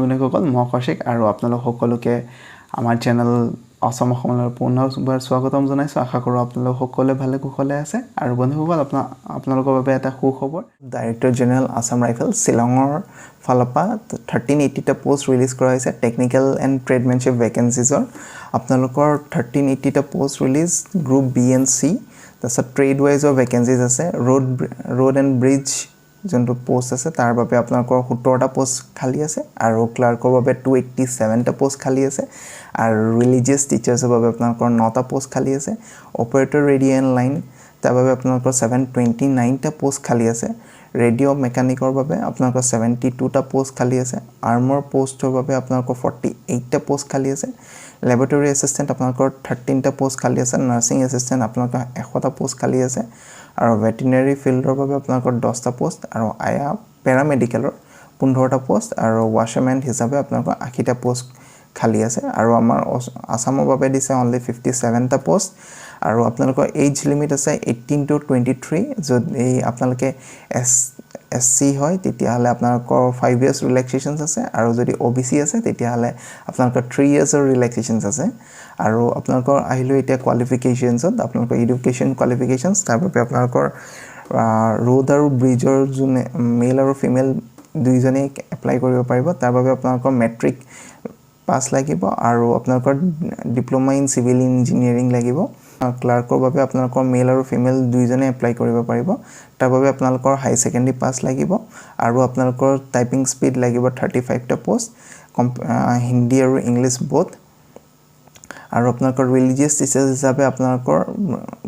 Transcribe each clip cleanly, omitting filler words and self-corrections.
বন্ধুসকল মই কৌশিক আৰু আপোনালোক সকলোকে আমাৰ চেনেল অসম অসমলৈ পুনৰবাৰ স্বাগতম জনাইছো আশা কৰো আপোনালোক সকলোৱে ভালে কুশলে আছে আৰু বন্ধুসকল আপোনালোকৰ বাবে এটা সুখবৰ ডাইৰেক্টৰ জেনেৰেল আসাম ৰাইফল শিলঙৰ ফালপা 1380 টা পোষ্ট ৰিলিজ কৰা হৈছে টেকনিক্যাল এণ্ড ট্ৰেডমেনশিপ ভেকেন্সিজৰ আপোনালোকৰ 1380 টা post release group B and C তাৰছত ট্ৰেড ওয়াইজৰ ভেকেন্সিজ আছে ৰোড এণ্ড ব্ৰিজ জন্তু পোষ্ট আছে তাৰ বাবে আপোনালোকৰ 17 টা পোষ্ট খালি আছে আৰু ক্লাৰ্কৰ বাবে 287 টা পোষ্ট খালি আছে আৰু ৰিলিজিয়াছ টিচাৰ্ছৰ বাবে আপোনালোকৰ 9 টা পোষ্ট খালি আছে অপাৰেটৰ ৰেডিঅ এণ্ড লাইন তাৰ বাবে আপোনালোকৰ 729 টা পোষ্ট খালি আছে ৰেডিঅ মেকানিকৰ বাবে আপোনালোকৰ 72 টা পোষ্ট খালি আছে আৰ্মৰ পোষ্টৰ বাবে আপোনালোকৰ 48 টা পোষ্ট খালি আছে ল্যাবৰেটৰী এসিস্ট্যান্ট আপোনালোকৰ 13 টা পোষ্ট খালি আছে নাৰ্সিং এসিস্ট্যান্ট আপোনালোকৰ 100 টা পোষ্ট খালি আছে আৰু ভেটেৰিনাৰী ফিল্ডৰ বাবে আপোনালোকৰ 10 টা পোষ্ট আৰু আয়া পেৰামেডিকেলৰ 15 টা পোষ্ট আৰু ওয়াশাৰমেন হিচাপে আপোনালোকৰ 80 টা পোষ্ট খালি আছে আৰু আমাৰ আসামৰ বাবে দিছে অনলি 57 টা পোষ্ট আৰু আপোনালোকৰ এজ লিমিট আছে 18 টু 23 যদি আপোনালোকে এসসি হয় তেতিয়াহলে আপোনালোকৰ 5 ইয়াৰ্স ৰিলেক্সেশনস আছে আৰু যদি ওবিসি আছে তেতিয়াহলে আপোনালোকৰ 3 ইয়াৰ্সৰ ৰিলেক্সেশনস আছে আৰু আপোনালোকৰ আহিলো এতিয়া কোৱালিফিকেশনছত আপোনালোকৰ এডুকেশন কোৱালিফিকেশনস তাৰ বাবে আপোনালোকৰ ৰোড আৰু ব্ৰিজৰ জুনে মেল আৰু ফিমেল দুইজনে এপ্লাই কৰিব পাৰিব তাৰ বাবে আপোনালোকৰ মেট্ৰিক পাস লাগিব আৰু আপোনালোকৰ ডিপ্লোমা ইন সিভিল ইঞ্জিনিয়াৰিং লাগিব ক্লাৰ্কৰ বাবে আপোনালোকৰ মেল আৰু ফিমেল দুইজনে এপ্লাই কৰিব পাৰিব তাৰ বাবে আপোনালোকৰ হাই সেকেন্ডাৰী পাস লাগিব আৰু আপোনালোকৰ টাইপিং স্পীড লাগিব 35 টা পোষ্ট হিন্দী আৰু ইংলিশ বোথ আৰু আপোনালোকৰ ৰিলিজিয়াছ টিচাৰ্ছ হিচাপে আপোনালোকৰ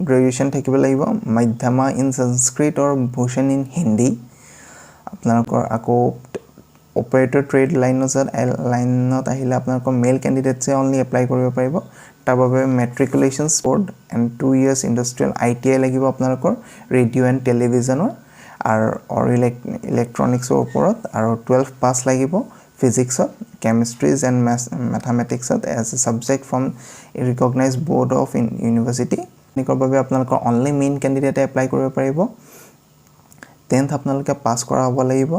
গ্ৰেজুৱেচন থাকিব লাগিব মধ্যমা ইন সংস্কৃত আৰু ভূষণ ইন হিন্দী আপোনালোকৰ আকৌ অপাৰেটৰ ট্ৰেড লাইনত আহিলে আপোনালোকৰ মেল ক্যান্ডিডেটছে অনলি এপ্লাই কৰিব পাৰিব তাৰ বাবে matriculation board and 2 years industrial ITI লাগিব আপোনালোকৰ ৰেডিঅ এণ্ড টেলিভিজনৰ আৰু ইলেক্ট্ৰনিক্সৰ ওপৰত আৰু 12 পাস লাগিব physics chemistries and mathematics as a subject from a recognized board of university নিকৰ বাবে আপোনালোকৰ only main candidate apply কৰিব পাৰিব 10th আপোনালোকে পাস কৰা হ'ব লাগিব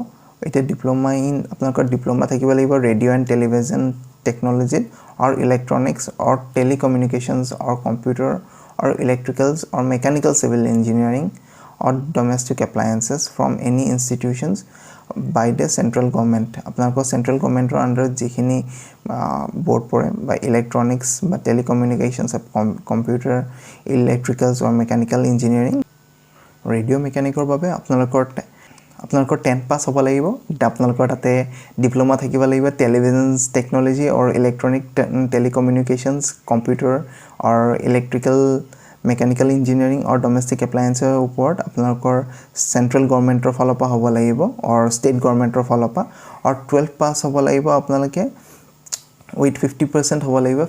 এটা ডিপ্লোমা ইন আপোনালোকৰ ডিপ্লোমা থাকিব লাগিব radio and television technology or electronics or telecommunications or computer or electricals or mechanical civil engineering or domestic appliances from any institutions by the central government আপোনালোকৰ central government under যিখিনি board পৰে বা electronics বা telecommunications computer electricals or mechanical engineering radio mechanic বাবে আপোনালোকৰ 10 pass হ'ব লাগিব আপোনালোকৰ তাতে ডিপ্লোমা থাকিব লাগিব television technology or electronic telecommunications computer or electrical mechanical engineering or domestic appliances ওপৰত আপোনালোকৰ সেন্ট্ৰেল গভৰ্ণমেন্টৰ ফালৰ পৰা হ'ব লাগিব or state গভৰ্ণমেন্টৰ ফালৰ পৰা or 12 পাস হ'ব লাগিব আপোনালোকে with 50% হ'ব লাগিব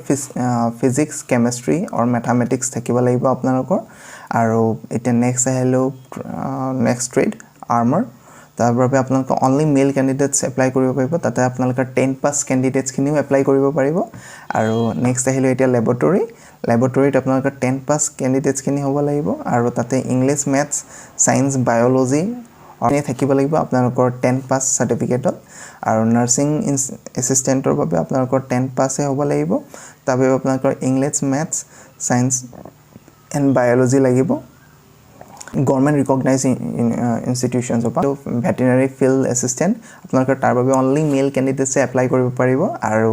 physics chemistry or mathematics থাকিব লাগিব আপোনালোকৰ আৰু এটা নেক্সট আহিলো নেক্সট ট্ৰেড আৰ্মাৰ তাৰ বাবে আপোনালোকে অনলি মেল ক্যান্ডিডেটস এপ্লাই কৰিব পাৰিব তাতে আপোনালোকৰ 10 পাস ক্যান্ডিডেটস খিনিও এপ্লাই কৰিব পাৰিব আৰু নেক্সট আহিলো এটা ল্যাবৰেটৰীত আপোনালোকৰ 10 পাস ক্যান্ডিডেটস খিনি হ'ব লাগিব আৰু তাতে ইংলিশ ম্যাথছ সায়েন্স বায়োলজি অনে থাকিব লাগিব আপোনালোকৰ 10 পাস সাৰ্টিফিকেটত আৰু নাৰ্সিং এসিস্ট্যান্টৰ বাবে আপোনালোকৰ 10 পাসে হ'ব লাগিব তাৰ বাবে আপোনালোকৰ English maths science and biology লাগিব government recognized institutions of veterinary field assistant আপোনালোকৰ তাৰ বাবে only male candidates এপ্লাই কৰিব পাৰিব আৰু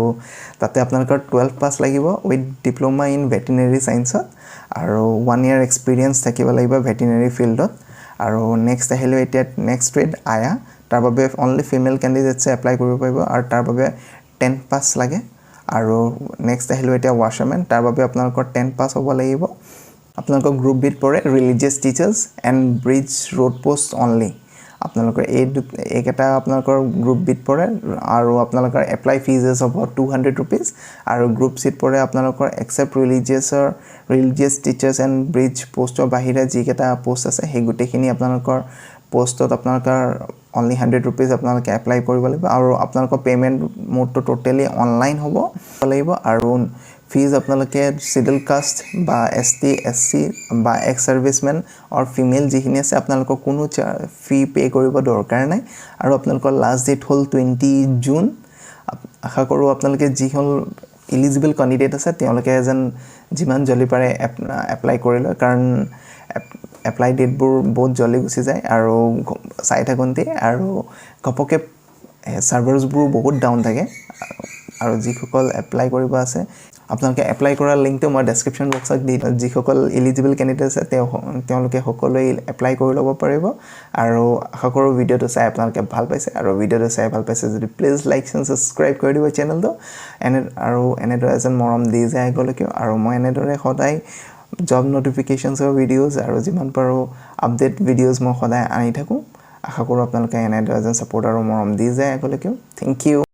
তাতে আপোনালোকৰ 12 পাস লাগিব with diploma in veterinary science আৰু 1 year experience থাকিব লাগিব veterinary fieldত আৰু নেক্সট আহিলো এতিয়া নেক্সট ট্ৰেড আয়া তাৰ বাবে only female candidates এপ্লাই কৰিব পাৰিব আৰু তাৰ বাবে 10 পাস লাগে আৰু নেক্সট আহিলো এতিয়া ওয়াশাৰমেন তাৰ বাবে আপোনালোকৰ 10 পাস হ'ব লাগিব আপোনালোকৰ গ্ৰুপ বিট পৰে religious teachers and bridge road post only আপোনালোকৰ এইকেইটা আপোনালোকৰ গ্ৰুপ বিট পৰে আৰু আপোনালোকৰ এপ্লাই ফিজেছ হ'ব 200 रुपीस আৰু গ্ৰুপ সিট পৰে আপোনালোকৰ except religious teachers and bridge পোষ্টৰ বাহিৰে যিকেইটা পোষ্ট আছে সেই গোটেইখিনি আপোনালোকৰ পোষ্টত আপোনালোকৰ only 100 rupees আপোনালোকে এপ্লাই কৰিব লাগিব আৰু আপোনালোকৰ পেমেন্ট মোডটো টোটালি অনলাইন হ'ব লাগিব আৰু ফিজ আপোনালোকে শিডিউল কাষ্ট বা এসটি এসসি বা এক্স সাৰ্ভিসমেন অৰ ফিমেল যিখিনি আছে আপোনালোকৰ কোনো ফি পে কৰিব দৰকাৰ নাই আৰু আপোনালোকৰ লাষ্ট ডেট হ'ল 20 জুন আশা কৰোঁ আপোনালোকে যিসকল এলিজিবল কেণ্ডিডেট আছে তেওঁলোকে যেন যিমান জলদি পাৰে এপ্লাই কৰি লয় কাৰণ এপ্লাই ডেটবোৰ বহুত জলদি গুচি যায় আৰু চাই থাকোঁতে আৰু ঘপকে সাৰ্ভাৰ্ছবোৰ বহুত ডাউন থাকে আৰু যিসকল এপ্লাই কৰিব আছে আপোনালোকে এপ্লাই কৰাৰ লিংকটো মই ডেছক্ৰিপশ্যন বক্সত দি দিম যিসকল এলিজিবল কেণ্ডিডেট আছে তেওঁলোকে সকলোৱে এপ্লাই কৰি ল'ব পাৰিব আৰু আশা কৰোঁ ভিডিঅ'টো চাই আপোনালোকে ভাল পাইছে আৰু ভিডিঅ'টো চাই ভাল পাইছে যদি প্লিজ লাইক এণ্ড ছাবস্ক্ৰাইব কৰি দিব চেনেলটো আৰু এনেদৰে এজন মৰম দি যায় আগলৈকে আৰু মই এনেদৰে সদায় জব নটিফিকেশ্যনছৰ ভিডিঅ'জ আৰু যিমান পাৰোঁ আপডেট ভিডিঅ'জ মই সদায় আনি থাকোঁ আশা কৰোঁ আপোনালোকে এনেদৰে এজন ছাপোৰ্ট আৰু মৰম দি যায় আগলৈকে থেংক ইউ